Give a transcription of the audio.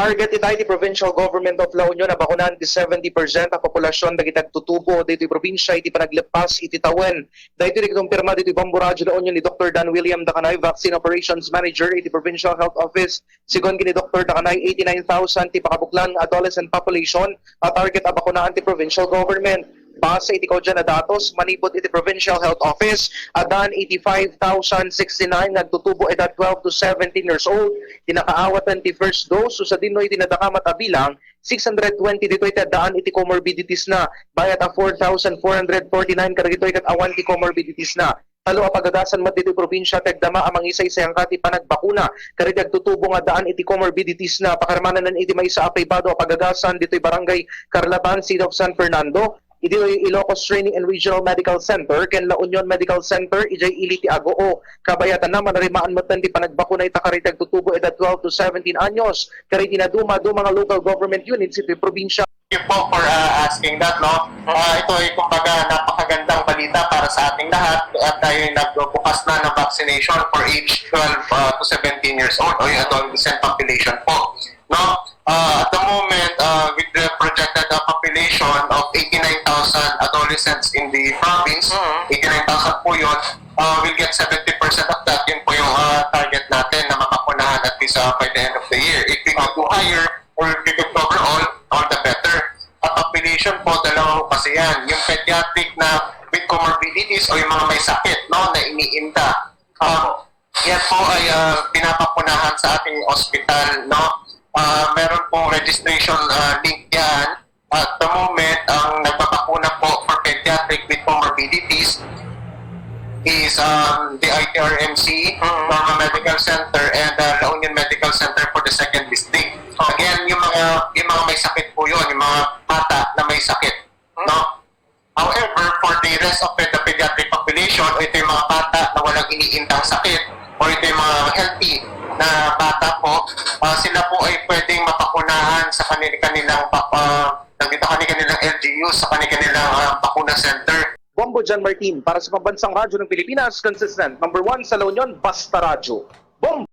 Target iti Provincial Government of La Union na bakunan ti 70% ang populasyon dagiti agtutubo dito probinsya iti panaglepas iti tawen. Dito ikumpirma dito Bamburadyo La Union ni Dr. Dan William Dakanay, Vaccine Operations Manager iti Provincial Health Office. Sigon kini Dr. Dakanay, 89,000 ti pakabuklan adolescent population at target a bakunaan ti Provincial Government. Base iti kodya na datos, manipot iti Provincial Health Office, adan 85,069 nagtutubo edad 12 to 17 years old, Nakaawat 21st dose, so sa dinoy tinadakamat a bilang, 620 dito iti daan iti comorbidities na, bayat a 4,449 karagito iti awan ti comorbidities na. Talo a pagadasan mat dito probinsya tegdama amang isa-isayang kati panagbakuna kariti agtutubo nga daan iti comorbidities na pakarmanan iti maysa a pribado a pagadasan dito barangay Carlatan, City of San Fernando. Iti Ilocos Training and Regional Medical Center ken La Union Medical Center ijay ili ti Agoo kabayatan na manarimaan matan ti panagbakuna ita kariti agtutubo edad 12 to 17 anyos kariti na duma mga local government units iti probinsya. Thank you po for asking that, no? Ito ay kumbaga napakagandang balita para sa ating lahat at tayo ay nagbukas na ng vaccination for age 12 to 17 years old o yung adolescent population po, no? At the moment, with the projected population of 89,000 adolescents in the province, 89,000 po yun, we'll get 70% of that. Yun po yung target natin na mapapunahan at least by the end of the year. If we go to higher or if we could cover all the better. At population po, dalawa kasi yan. Yung pediatric na with comorbidities o yung mga may sakit, no, na iniinda. Yan po ay pinapapunahan sa ating hospital, no? Meron pong registration link yan. At the moment, ang nagpapakuna po for pediatric with comorbidities is the ITRMC, Norma Medical Center, and La Union Medical Center for the second district. Again, yung mga may sakit po yun, yung mga bata na may sakit, no? However, for the rest of the pediatric population, o ito yung mga bata na walang iniindang sakit, o ito yung mga healthy na bata po, sila po ay pwedeng mapakunahan sa kanilang LGUs, sa kanilang bakuna center. Bombo John Martin para sa Pambansang Radyo ng Pilipinas, consistent #1 sa La Union, Basta Radyo. Bombo!